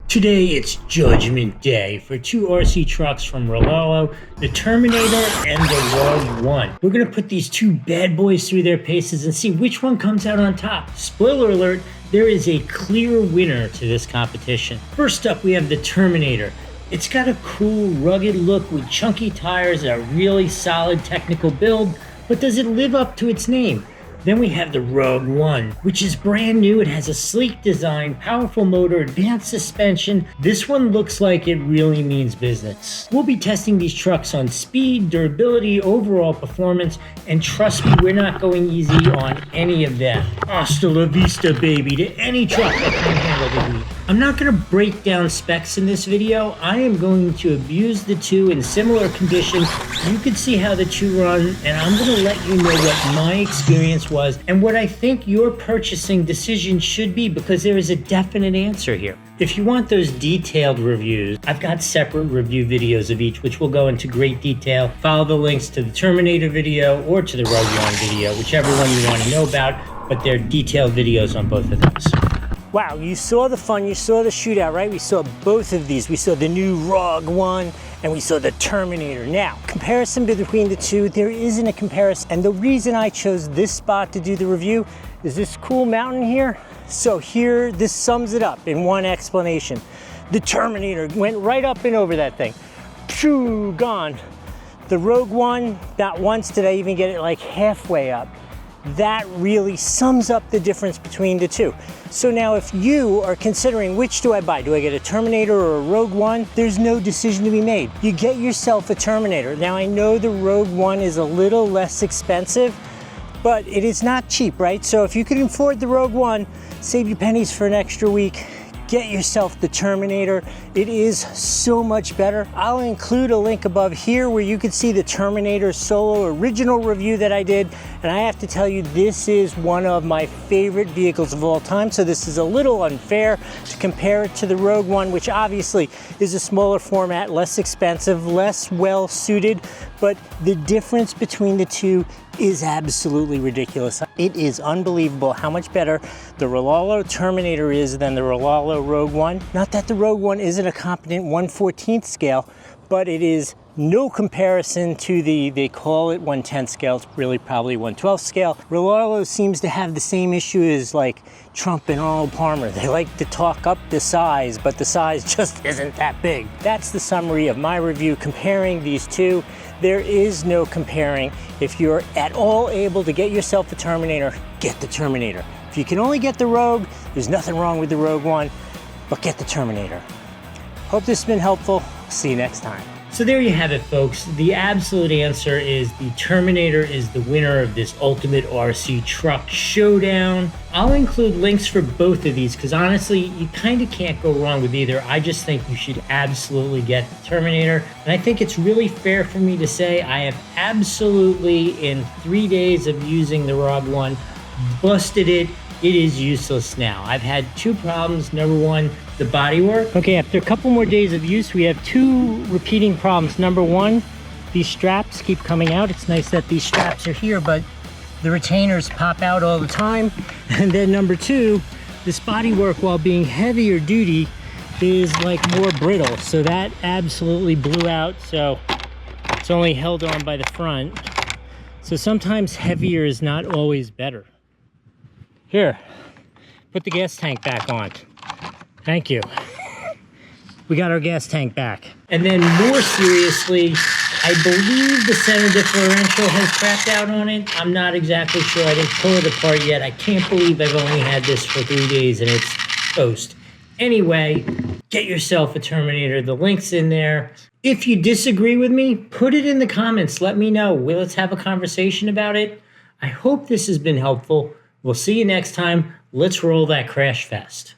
Today it's Judgment Day for two RC trucks from RLAARLO, the Terminator and the ROG1. We're going to put these two bad boys through their paces and see which one comes out on top. Spoiler alert, there is a clear winner to this competition. First up, we have the Terminator. It's got a cool, rugged look with chunky tires and a really solid technical build, but does it live up to its name? Then we have the ROG1, which is brand new. It has a sleek design, powerful motor, advanced suspension. This one looks like it really means business. We'll be testing these trucks on speed, durability, overall performance, and trust me, we're not going easy on any of them. Hasta la vista, baby, to any truck that can handle the heat. I'm not going to break down specs in this video. I am going to abuse the two in similar condition. You can see how the two run, and I'm going to let you know what my experience was and what I think your purchasing decision should be, because there is a definite answer here. If you want those detailed reviews, I've got separate review videos of each, which will go into great detail. Follow the links to the Terminator video or to the ROG1 video, whichever one you want to know about, but they're detailed videos on both of those. Wow, you saw the fun, you saw the shootout, right? We saw both of these. We saw the new ROG1 and we saw the Terminator. Now, comparison between the two, there isn't a comparison. And the reason I chose this spot to do the review is this cool mountain here. So here, this sums it up in one explanation. The Terminator went right up and over that thing. Phew, gone. The ROG1, not once did I even get it like halfway up. That really sums up the difference between the two. So now if you are considering which do I buy, do I get a Terminator or a ROG1, there's no decision to be made. You get yourself a Terminator. Now I know the ROG1 is a little less expensive, but it is not cheap, right? So if you can afford the ROG1, save your pennies for an extra week, get yourself the Terminator. It is so much better. I'll include a link above here where you can see the Terminator solo original review that I did. And I have to tell you, this is one of my favorite vehicles of all time. So this is a little unfair to compare it to the ROG1, which obviously is a smaller format, less expensive, less well suited, but the difference between the two is absolutely ridiculous. It is unbelievable how much better the RLAARLO Terminator is than the RLAARLO ROG1. Not that the ROG1 isn't a competent 1/14th scale, but it is no comparison to they call it 1/10 scale. It's really probably 1/12 scale. RLAARLO seems to have the same issue as like Trump and Arnold Palmer. They like to talk up the size, but the size just isn't that big. That's the summary of my review comparing these two. There is no comparing. If you're at all able to get yourself a Terminator, get the Terminator. If you can only get the Rogue, there's nothing wrong with the ROG1, but get the Terminator. Hope this has been helpful. See you next time. So there you have it, folks. The absolute answer is the Terminator is the winner of this ultimate RC truck showdown. I'll include links for both of these because honestly, you kind of can't go wrong with either. I just think you should absolutely get the Terminator. And I think it's really fair for me to say I have absolutely, in 3 days of using the ROG1, busted it. It is useless now. I've had two problems. Number one, the bodywork. Okay, after a couple more days of use, we have two repeating problems. Number one, these straps keep coming out. It's nice that these straps are here, but the retainers pop out all the time. And then number two, this bodywork, while being heavier duty, is like more brittle. So that absolutely blew out. So it's only held on by the front. So sometimes heavier is not always better. Here, put the gas tank back on. Thank you. We got our gas tank back. And then more seriously, I believe the center differential has crapped out on it. I'm not exactly sure. I didn't pull it apart yet. I can't believe I've only had this for 3 days and it's toast. Anyway, get yourself a Terminator. The link's in there. If you disagree with me, put it in the comments. Let me know. Let's have a conversation about it. I hope this has been helpful. We'll see you next time. Let's roll that crash fest.